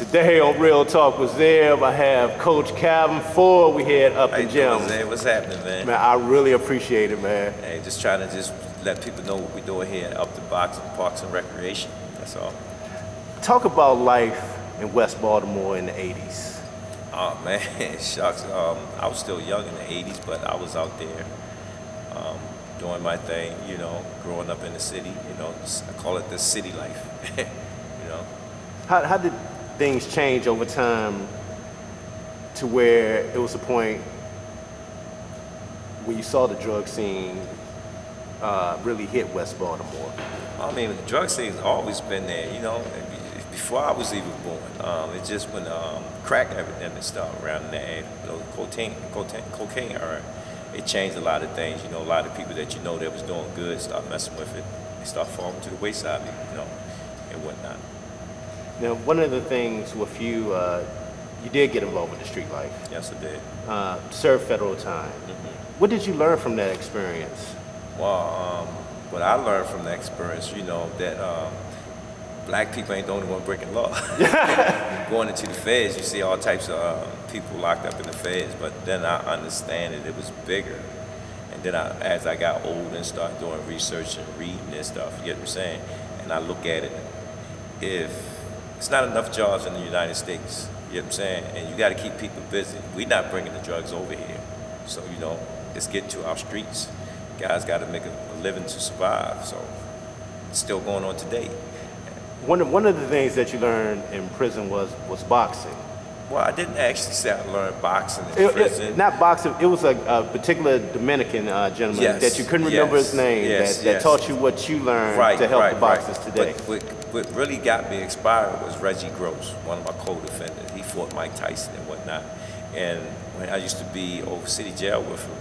Today on Real Talk with Zeb, I have Coach Calvin Ford. We here at Upton Gym. What's happening, man? Man, I really appreciate it, man. Hey, just trying to just let people know what we're doing here at Upton Boxing, Parks and Recreation. That's all. Talk about life in West Baltimore in the 80s. Oh, man, shucks. I was still young in the 80s, but I was out there doing my thing, you know, growing up in the city, you know. I call it the city life, you know. How did things change over time to where it was a point where you saw the drug scene really hit West Baltimore? I mean, the drug scene's always been there, you know, before I was even born. It's just when crack epidemic started around in that area, you know, cocaine era, it changed a lot of things. You know, a lot of people that you know that was doing good start messing with it. They start falling to the wayside, you know, and whatnot. Now, one of the things with you, you did get involved with the street life. Yes, I did. Served federal time. What did you learn from that experience? Well, what I learned from that experience, you know, that black people ain't the only one breaking law. Going into the feds, you see all types of people locked up in the feds, but then I understand that it was bigger. And then as I got older and started doing research and reading this stuff, you get what I'm saying? And I look at it, if it's not enough jobs in the United States, you know what I'm saying? And you got to keep people busy. We're not bringing the drugs over here. So, you know, let's get to our streets. Guys got to make a living to survive. So it's still going on today. One of the things that you learned in prison was boxing. Well, I didn't actually say I learned boxing in prison. Not boxing, it was a particular Dominican gentleman that you couldn't remember his name, that taught you what you learned to help the boxers today. But what really got me inspired was Reggie Gross, one of my co-defendants. He fought Mike Tyson and whatnot. And when I used to be over city jail with him,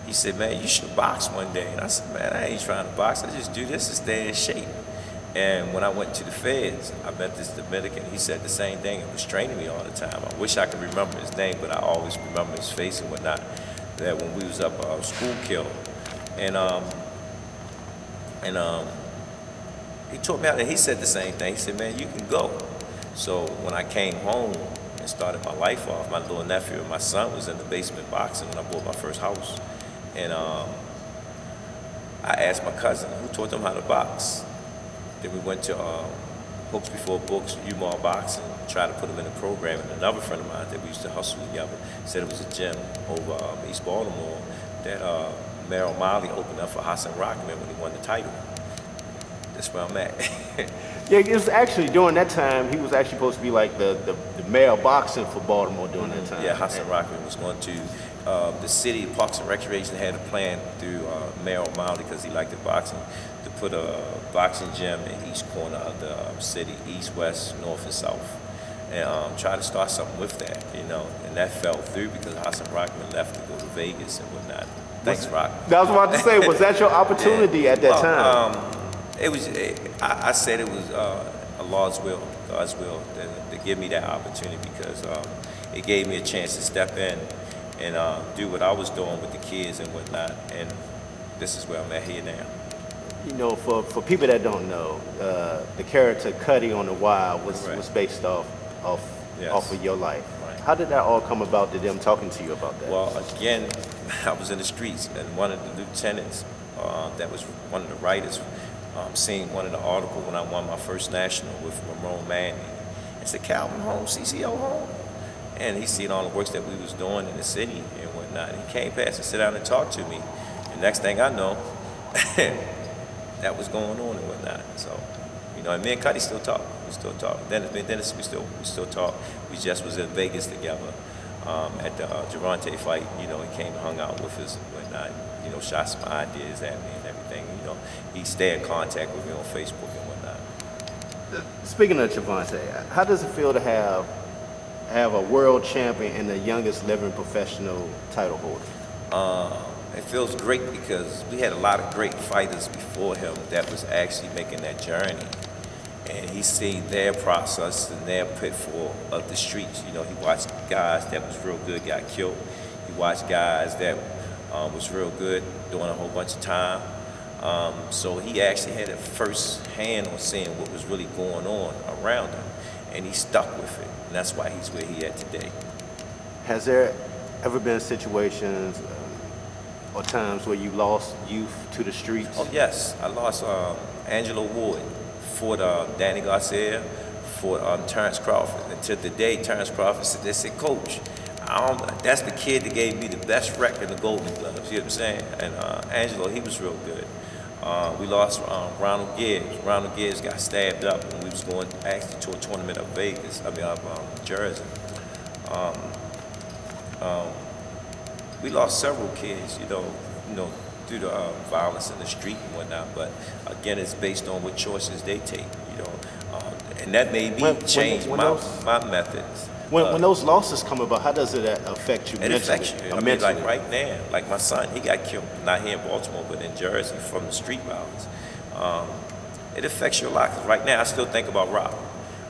he said, man, you should box one day. And I said, man, I ain't trying to box. I just do this to stay in shape. And when I went to the feds, I met this Dominican. He said the same thing and was training me all the time. I wish I could remember his name, but I always remember his face and whatnot. That when we was up school kill, and he told me out, and he said the same thing. He said, man, you can go. So when I came home and started my life off, my little nephew and my son was in the basement boxing when I bought my first house. And I asked my cousin, who taught them how to box? Then we went to Books Before Books, UMaw Boxing, tried to put them in the program. And another friend of mine that we used to hustle together said it was a gym over East Baltimore that Merrill Miley opened up for Hassan Rockman when he won the title. That's where I'm at. Yeah, it was actually during that time, he was actually supposed to be like the mayor of boxing for Baltimore during that time. Yeah, Hassan Rockman was going to, the city, Parks and Recreation had a plan through Mayor O'Malley, because he liked the boxing, to put a boxing gym in each corner of the city, east, west, north, and south. And try to start something with that, you know. And that fell through because Hassan Rockman left to go to Vegas and whatnot. Thanks, Rock. I was about to say, was that your opportunity at that time? It was, I said it was a God's will to give me that opportunity, because it gave me a chance to step in and do what I was doing with the kids and whatnot. And this is where I'm at here now. You know, for people that don't know, the character Cuddy on The Wild was based off of your life. Right. How did that all come about, to them talking to you about that? Well, again, I was in the streets, and one of the lieutenants that was one of the writers seen one of the articles when I won my first national with Ramon Manning. It said, Calvin home, CCO home. And he seen all the works that we was doing in the city and whatnot. He came past and sit down and talked to me. And next thing I know, that was going on and whatnot. So, you know, and me and Cuddy still talk. We still talk. Dennis, we still talk. We just was in Vegas together at the Gervonta fight. You know, he came and hung out with us and whatnot. You know, shot some ideas at me and everything. You know, he stayed in contact with me on Facebook and whatnot. Speaking of Gervonta, how does it feel to have a world champion and the youngest living professional title holder? It feels great because we had a lot of great fighters before him that was actually making that journey. And he seen their process and their pitfall of the streets. You know, he watched guys that was real good got killed. He watched guys that was real good doing a whole bunch of time. So he actually had a first hand on seeing what was really going on around him. and he stuck with it, and that's why he's where he at today. Has there ever been situations or times where you lost youth to the streets? Oh yes, I lost Angelo Ward, fought Danny Garcia, fought Terrence Crawford. And to the day, Terrence Crawford said, they said, Coach, that's the kid that gave me the best record in the Golden Gloves, you know what I'm saying? And Angelo, he was real good. We lost Ronald Gibbs. Ronald Gibbs got stabbed up when we was going actually to a tournament of Vegas, Jersey. We lost several kids, you know, due to violence in the street and whatnot. But again, it's based on what choices they take, you know. And that made me change my methods. When those losses come about, how does it affect you mentally? It affects you. I mean, like right now, like my son, he got killed, not here in Baltimore, but in Jersey from the street violence. It affects you a lot, because right now I still think about Rock.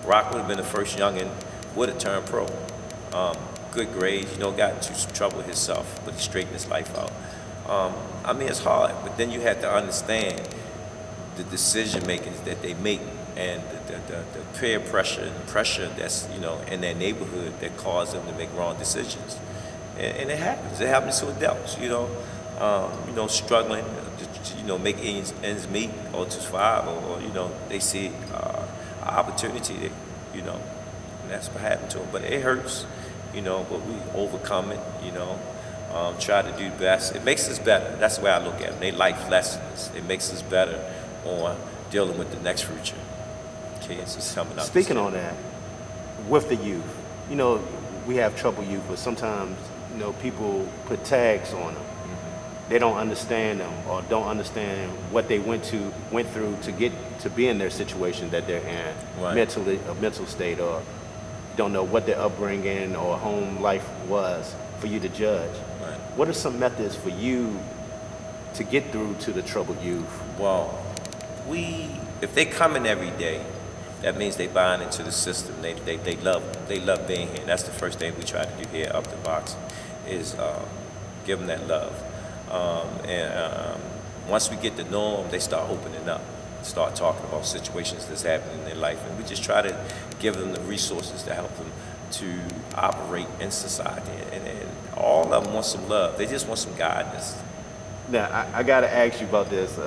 Rock would have been the first youngin', would have turned pro. Good grades, you know, got into some trouble himself, but he straightened his life out. I mean, it's hard, but then you have to understand the decision makings that they make, and the peer pressure and pressure that's, you know, in their neighborhood that cause them to make wrong decisions. And it happens. It happens to adults, you know, struggling to, you know, make ends meet or to survive, or you know, they see an opportunity, you know, and that's what happened to them. But it hurts, you know, but we overcome it, you know, try to do best. It makes us better. That's the way I look at it. They life lessons. It makes us better on dealing with the next future. Kids is coming up. Speaking on that, with the youth, you know, we have troubled youth, but sometimes, you know, people put tags on them. They don't understand them, or don't understand what they went through to get to be in their situation that they're in, right. mentally, a mental state, or don't know what their upbringing or home life was for you to judge. Right. What are some methods for you to get through to the troubled youth? Well, if they come in every day, that means they buying into the system. They love being here. That's the first thing we try to do here at Upton Boxing, is give them that love. Once we get to know them, they start opening up, start talking about situations that's happening in their life, and we just try to give them the resources to help them to operate in society. And all of them want some love. They just want some guidance. Now, I got to ask you about this.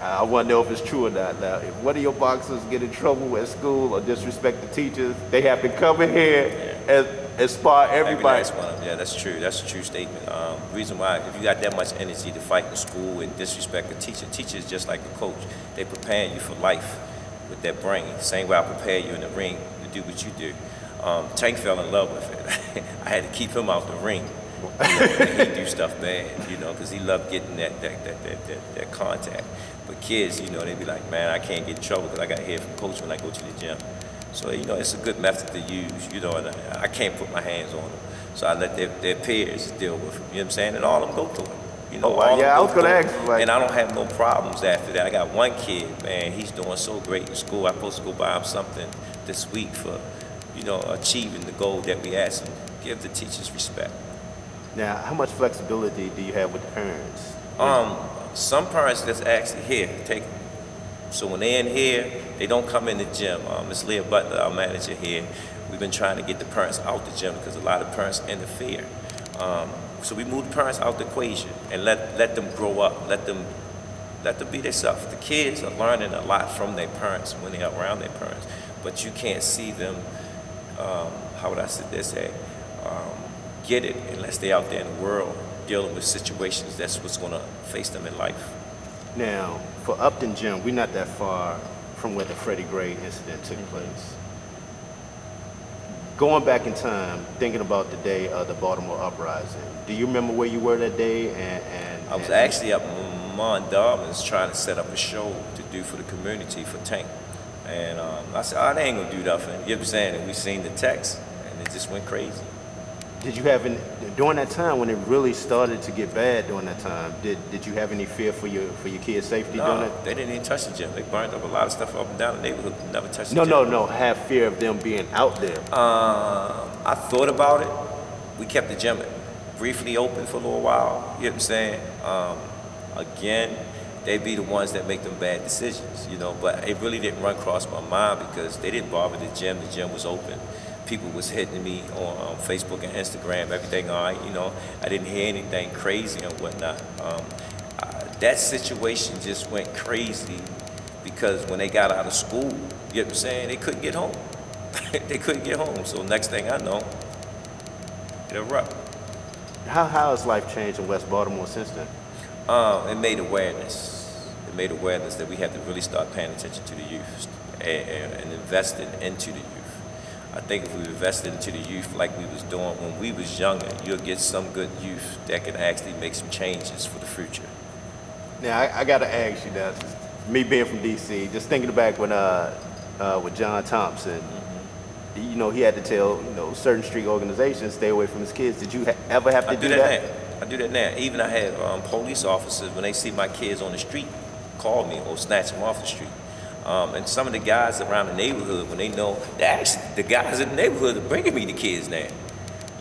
I want to know if it's true or not. Now, if one of your boxers get in trouble at school or disrespect the teachers, they have to come in here and spar everybody. Yeah, that's true. That's a true statement. Reason why, if you got that much energy to fight in school and disrespect the teacher is just like a coach. They prepare you for life with their brain. Same way I prepare you in the ring to do what you do. Tank fell in love with it. I had to keep him out the ring. You know, he do stuff bad, you know, because he loved getting that contact. But kids, you know, they be like, man, I can't get in trouble because I got to hear from coach when I go to the gym. So, you know, it's a good method to use, you know, and I can't put my hands on them. So I let their peers deal with them, you know what I'm saying? And all of them go through it. You know, I was going to ask you. And I don't have no problems after that. I got one kid, man, he's doing so great in school. I'm supposed to go buy him something this week for, you know, achieving the goal that we asked him. Give the teachers respect. Now, how much flexibility do you have with the parents? Some parents that's actually here, take them. So when they're in here, they don't come in the gym. Ms. Leah Butler, our manager here, we've been trying to get the parents out the gym because a lot of parents interfere. So we move the parents out the equation and let them grow up, let them be themselves. The kids are learning a lot from their parents when they're around their parents, but you can't see them, how would I say, get it unless they're out there in the world dealing with situations that's what's going to face them in life. Now, for Upton Gym, we're not that far from where the Freddie Gray incident took place. Going back in time, thinking about the day of the Baltimore uprising, do you remember where you were that day? I was actually up in Mondawman's trying to set up a show to do for the community for Tank. And I said, oh, they ain't going to do nothing. You know what I'm saying? And we seen the text, and it just went crazy. Did you have during that time when it really started to get bad during that time, did you have any fear for your kids' safety during that? They didn't even touch the gym. They burned up a lot of stuff up and down the neighborhood, never touched the gym. No, have fear of them being out there. I thought about it. We kept the gym briefly open for a little while, you know what I'm saying? Again, they'd be the ones that make them bad decisions, you know. But it really didn't run across my mind because they didn't bother the gym. The gym was open. People was hitting me on Facebook and Instagram, everything all right, you know. I didn't hear anything crazy and whatnot. That situation just went crazy because when they got out of school, you know what I'm saying, they couldn't get home. They couldn't get home. So next thing I know, it erupted. How has life changed in West Baltimore since then? It made awareness. It made awareness that we have to really start paying attention to the youth and investing into the youth. I think if we invested into the youth like we was doing when we was younger, you'll get some good youth that can actually make some changes for the future. Now, I got to ask you that, me being from D.C., just thinking back when with John Thompson, you know, he had to tell, you know, certain street organizations stay away from his kids. Did you ever have to do that? I do that now. Even I have police officers, when they see my kids on the street, call me or snatch them off the street. And some of the guys around the neighborhood, when they know, actually the guys in the neighborhood are bringing me the kids now.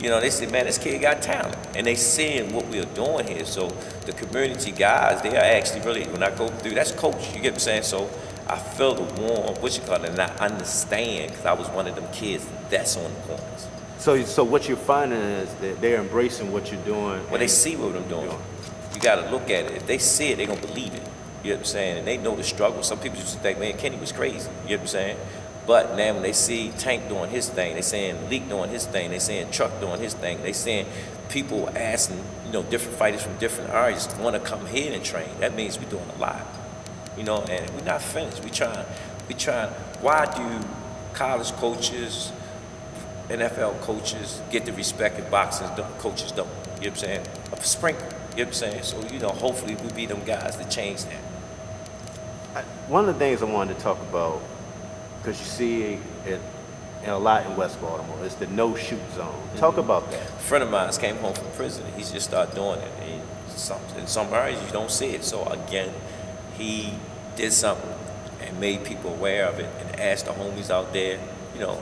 You know, they say, man, this kid got talent. And they seeing what we're doing here. So the community guys, they are actually really, when I go through, that's coach, you get what I'm saying? So I feel the warm, and I understand, because I was one of them kids that's on the corners. So what you're finding is that they're embracing what you're doing. Well, they see what I'm doing. You got to look at it. If they see it, they're going to believe it. You know what I'm saying? And they know the struggle. Some people used to think, man, Kenny was crazy. You know what I'm saying? But now when they see Tank doing his thing, they saying Malik doing his thing, they saying Truck doing his thing, they saying people asking, you know, different fighters from different areas want to come here and train. That means we're doing a lot. You know, and we're not finished. We trying. Why do college coaches, NFL coaches get the respect in boxing coaches don't? You know what I'm saying? A sprinkle. You know what I'm saying? So, you know, hopefully we be them guys that change that. One of the things I wanted to talk about, because you see it a lot in West Baltimore, is the no-shoot zone. Talk about that. A friend of mine came home from prison. He just started doing it. In some areas, you don't see it. So, again, he did something and made people aware of it and asked the homies out there, you know,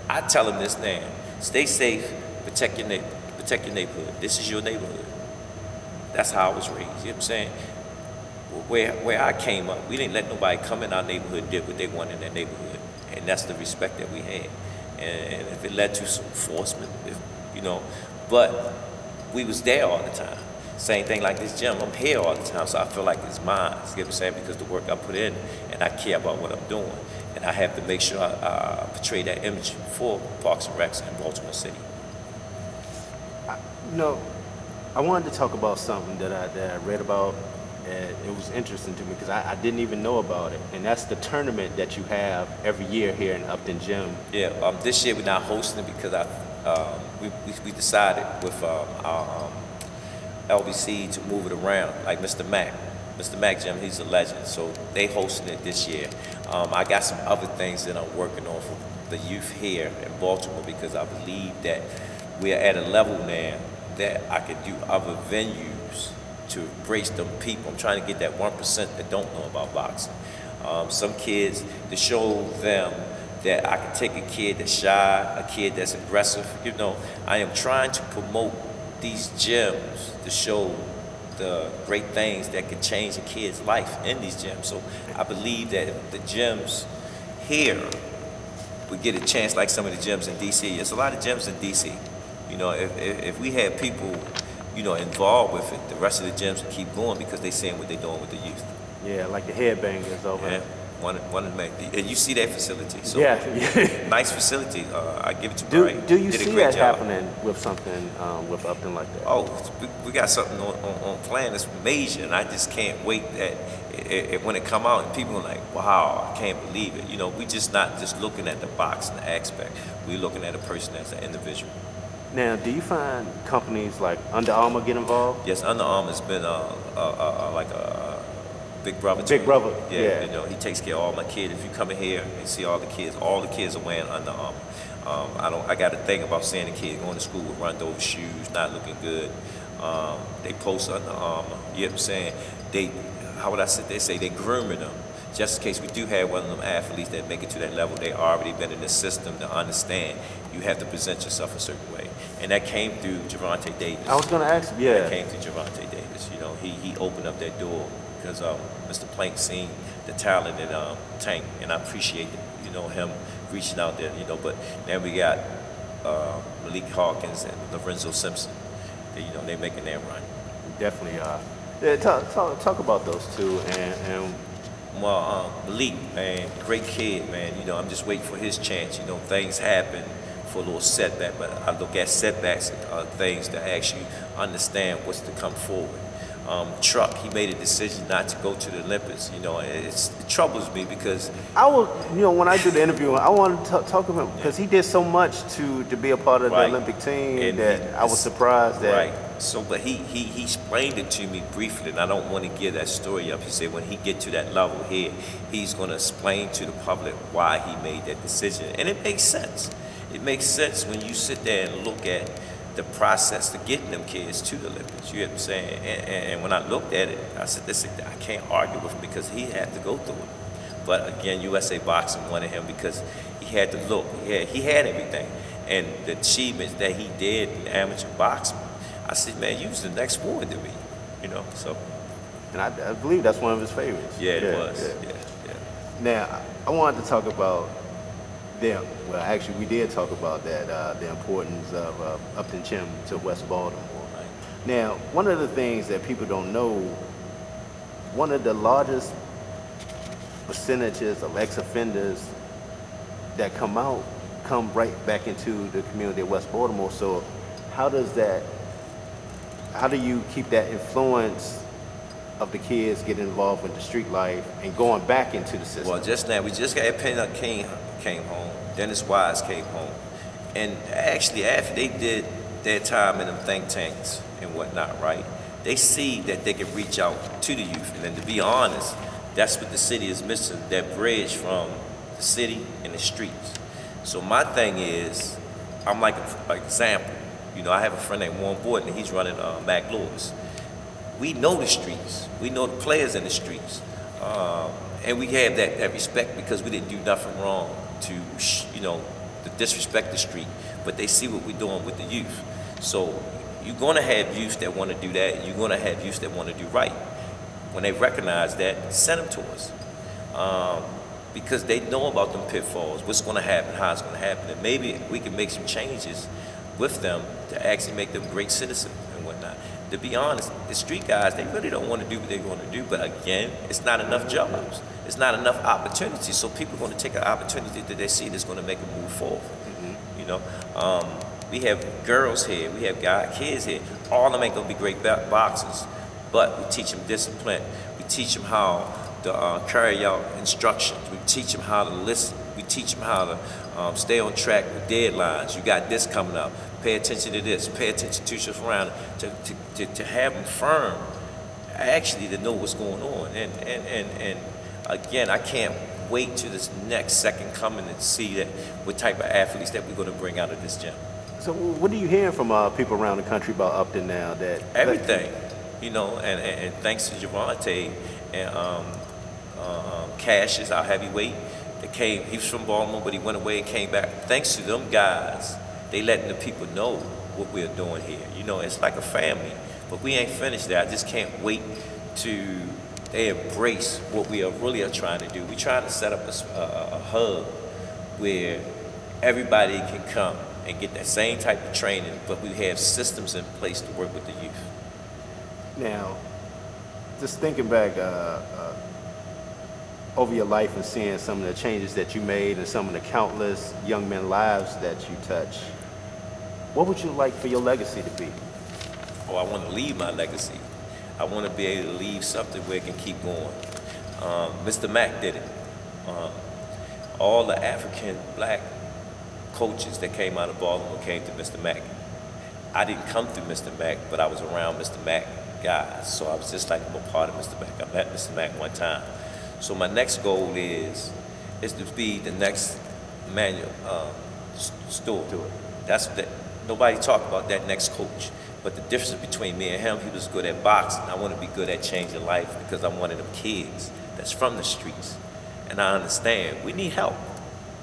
I tell them this now, stay safe, protect your neighborhood. This is your neighborhood. That's how I was raised, you know what I'm saying? Where I came up, we didn't let nobody come in our neighborhood and did what they wanted in their neighborhood. And that's the respect that we had. And if it led to some enforcement, you know, but we was there all the time. Same thing like this gym, I'm here all the time, so I feel like it's mine, you know what I'm saying, because the work I put in, and I care about what I'm doing. And I have to make sure I portray that image for Parks and Recs in Baltimore City. You know, I wanted to talk about something that I read about, and it was interesting to me because I didn't even know about it. And that's the tournament that you have every year here in Upton Gym. Yeah, this year we're not hosting it because we decided with our LBC to move it around, like Mr. Mac Jim, he's a legend, so they hosting it this year. I got some other things that I'm working on for the youth here in Baltimore because I believe that we're at a level now that I could do other venues to embrace them people. I'm trying to get that 1% that don't know about boxing. Some kids, to show them that I can take a kid that's shy, a kid that's aggressive. You know, I am trying to promote these gyms to show the great things that can change a kid's life in these gyms. So I believe that if the gyms here would get a chance like some of the gyms in D.C. There's a lot of gyms in D.C. You know, if we had people, you know, involved with it, the rest of the gyms would keep going because they're seeing what they're doing with the youth. Yeah, like the headbangers over there. One of the main, and you see that facility. So yeah. Nice facility. I give it to Brian. Do you see that happening with something with Upton like that? Oh, we got something on plan that's major, and I just can't wait that when it come out and people are like, wow, I can't believe it. You know, we just not just looking at the boxing aspect. We're looking at a person as an individual. Now, do you find companies like Under Armour get involved? Yes, Under Armour's been like a big brother. Big brother. Yeah, you know, he takes care of all my kids. If you come in here and see all the kids are wearing Under Armour. I got to think about seeing a kid going to school with run those shoes, not looking good. They post Under Armour. You know what I'm saying? They say they grooming them. Just in case we do have one of them athletes that make it to that level, they already been in the system to understand you have to present yourself a certain way. And that came through Gervonta Davis. I was going to ask, yeah. That came through Gervonta Davis. You know, he opened up that door because Mr. Plank seen the talent in Tank, and I appreciate it, you know, him reaching out there, you know. But then we got Malik Hawkins and Lorenzo Simpson. You know, they're making their run. Definitely are. Yeah, talk about those two. And well, Malik, man, great kid, man. You know, I'm just waiting for his chance. You know, things happen for a little setback, but I look at setbacks things to actually understand what's to come forward. Truck, he made a decision not to go to the Olympics. You know, it troubles me because I will, you know, when I do the interview, I want to talk to him because he did so much to be a part of the Olympic team and that I was surprised that. Right. So, but he explained it to me briefly, and I don't want to give that story up. He said when he get to that level here, he's going to explain to the public why he made that decision, and it makes sense. It makes sense when you sit there and look at the process to getting them kids to the Olympics. You know what I'm saying? And when I looked at it, I said, listen, I can't argue with him because he had to go through it. But again, USA Boxing wanted him because he had to look. He had everything. And the achievements that he did in amateur boxing, I said, man, you was the next one to me, you know, so. And I believe that's one of his favorites. Yeah, it was, yeah. Now, I wanted to talk about them. Well, actually, we did talk about that, the importance of Upton Chim to West Baltimore. Right. Now, one of the things that people don't know, one of the largest percentages of ex-offenders that come out come right back into the community of West Baltimore. So how do you keep that influence of the kids getting involved with the street life and going back into the system? Well, just now, we just got Penn came home. Dennis Wise came home. And actually, after they did their time in them think tanks and whatnot, right, they see that they can reach out to the youth. And then to be honest, that's what the city is missing, that bridge from the city and the streets. So my thing is, I'm like an example. You know, I have a friend named Warren Borden, and he's running Mac Lewis. We know the streets. We know the players in the streets. And we have that respect because we didn't do nothing wrong to, you know, to disrespect the street. But they see what we're doing with the youth. So you're going to have youth that want to do that. You're going to have youth that want to do right. When they recognize that, send them to us. Because they know about them pitfalls, what's going to happen, how it's going to happen. And maybe we can make some changes with them to actually make them great citizens and whatnot. To be honest, the street guys, they really don't want to do what they want to do, but again, it's not enough jobs. It's not enough opportunities, so people are going to take an opportunity that they see that's going to make them move forward. Mm-hmm. You know, we have girls here, we have kids here. All of them ain't going to be great boxers, but we teach them discipline. We teach them how to carry out instructions. We teach them how to listen. We teach them how to stay on track with deadlines. You got this coming up. Pay attention to this. Pay attention to your surroundings. To have them firm, actually to know what's going on. And again, I can't wait to this next second coming and see that what type of athletes that we're going to bring out of this gym. So what are you hearing from people around the country about Upton now? That everything, you know, and thanks to Gervonta and Cash is our heavyweight. He was from Baltimore, but he went away and came back. Thanks to them guys, they letting the people know what we're doing here. You know, it's like a family, but we ain't finished there. I just can't wait to they embrace what we are trying to do. We're trying to set up a hub where everybody can come and get that same type of training, but we have systems in place to work with the youth. Now, just thinking back over your life and seeing some of the changes that you made and some of the countless young men's lives that you touch, what would you like for your legacy to be? Oh, I want to leave my legacy. I want to be able to leave something where it can keep going. Mr. Mack did it. All the African black coaches that came out of Baltimore came to Mr. Mack. I didn't come through Mr. Mack, but I was around Mr. Mack guys, so I was just like I'm a part of Mr. Mack. I met Mr. Mack one time. So my next goal is to be the next Manuel Stewart. That's that. Nobody talked about that next coach. But the difference between me and him, he was good at boxing. I want to be good at changing life because I'm one of them kids that's from the streets. And I understand we need help.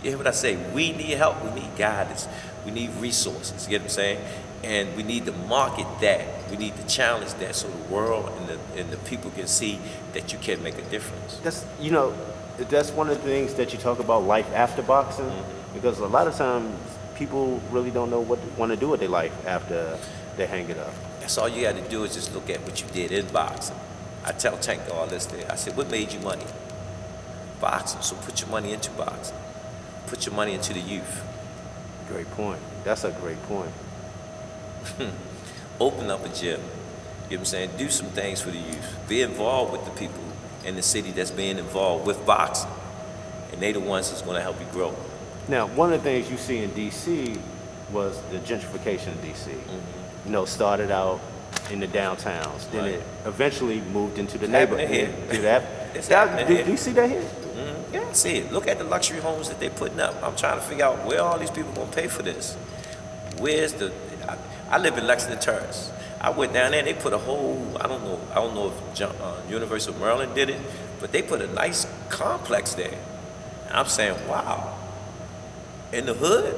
You hear what I say? We need help. We need guidance. We need resources. You get what I'm saying? And we need to market that. We need to challenge that so the world and the people can see that you can make a difference. That's, you know, that's one of the things that you talk about, life after boxing, because a lot of times people really don't know what they want to do with their life after they hang it up. That's all you got to do is just look at what you did in boxing. I tell Tank all this there. I said, what made you money? Boxing. So put your money into boxing. Put your money into the youth. Great point. That's a great point. Open up a gym. You know what I'm saying? Do some things for the youth. Be involved with the people in the city that's being involved with boxing. And they the ones that's going to help you grow. Now, one of the things you see in D.C. was the gentrification of D.C. You know, started out in the downtowns. Then it eventually moved into the neighborhood. It's happening here. Do you see that here? Yeah, I see it. Look at the luxury homes that they're putting up. I'm trying to figure out where all these people going to pay for this. Where's the... I live in Lexington Terrace. I went down there and they put a whole, I don't know if University of Maryland did it, but they put a nice complex there. And I'm saying, wow, in the hood?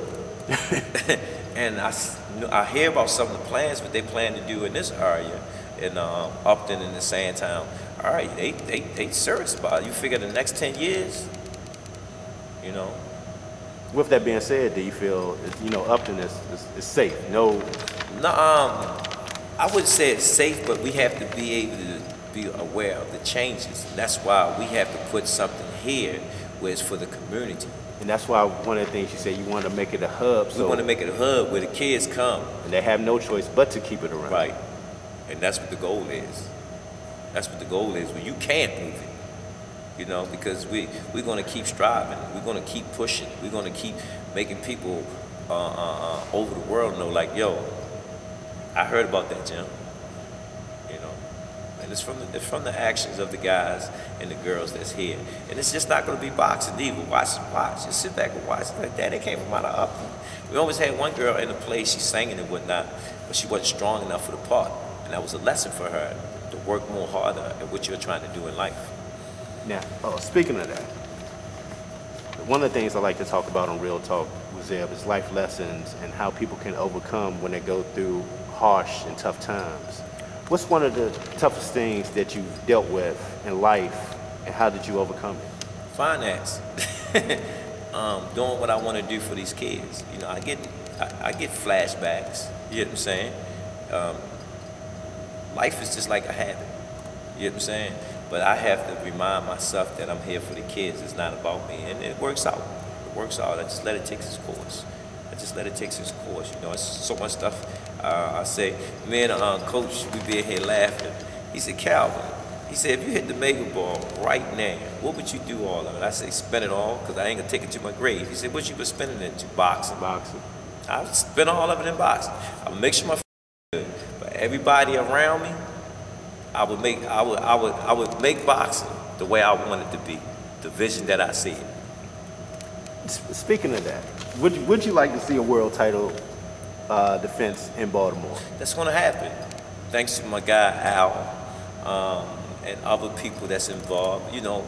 And I hear about some of the plans, what they plan to do in this area, in Upton and the Sandtown. All right, they serious about it. You figure the next 10 years, you know. With that being said, do you feel, you know, Upton is safe? No, I wouldn't say it's safe, but we have to be able to be aware of the changes. And that's why we have to put something here where it's for the community. And that's why one of the things you said, you want to make it a hub. We want to make it a hub where the kids come. And they have no choice but to keep it around. Right. And that's what the goal is. That's what the goal is, when you can't move it. You know, because we're going to keep striving. We're going to keep pushing. We're going to keep making people over the world know, like, yo, I heard about that gym. You know, and it's from the actions of the guys and the girls that's here. And it's just not going to be boxing either. Watch. Just sit back and watch. Like, Daddy came from out of Upton. We always had one girl in the play. She sang and whatnot, but she wasn't strong enough for the part. And that was a lesson for her, to work more harder at what you're trying to do in life. Now, speaking of that, one of the things I like to talk about on Real Talk with Zeb is life lessons and how people can overcome when they go through harsh and tough times. What's one of the toughest things that you've dealt with in life, and how did you overcome it? Finance. Doing what I want to do for these kids. You know, I get flashbacks. You know what I'm saying? Life is just like a habit. You know what I'm saying? But I have to remind myself that I'm here for the kids. It's not about me, and it works out. It works out. I just let it take its course. You know, it's so much stuff. I say, me and Coach, we be here laughing. He said, Calvin, he said, if you hit the mega ball right now, what would you do all of it? I say, spend it all, because I ain't gonna take it to my grave. He said, what you been spending it into? Boxing. I would spend all of it in boxing. I would make sure my good. But everybody around me, I would make boxing the way I want it to be, the vision that I see it. Speaking of that, would you like to see a world title defense in Baltimore? That's going to happen, thanks to my guy Al and other people that's involved. You know,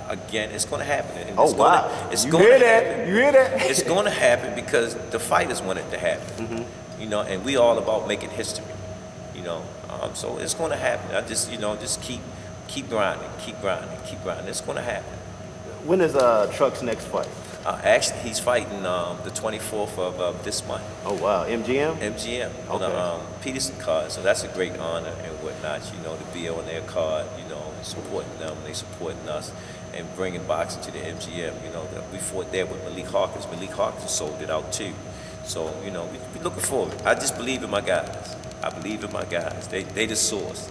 again, it's going to happen. And you hear that? It's going to happen because the fighters want it to happen. You know, and we all about making history. You know, so it's going to happen. I just, you know, just keep grinding. It's going to happen. When is Truck's next fight? Actually, he's fighting the 24th of this month. Oh, wow. MGM? MGM, on okay. the Peterson card. So that's a great honor and whatnot, you know, to be on their card, you know, supporting them, they supporting us, and bringing boxing to the MGM. You know, we fought there with Malik Hawkins. Malik Hawkins sold it out too. So, you know, we're looking forward. I just believe in my guys. I believe in my guys. They the source.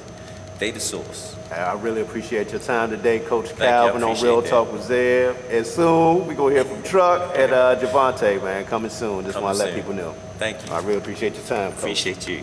They the source. I really appreciate your time today, Coach Calvin, on Real that. Talk with Zeb. And soon, we're going to hear from Truck and Gervonta, man, coming soon. Just want to let people know. Thank you. I really appreciate your time, Coach. Appreciate you.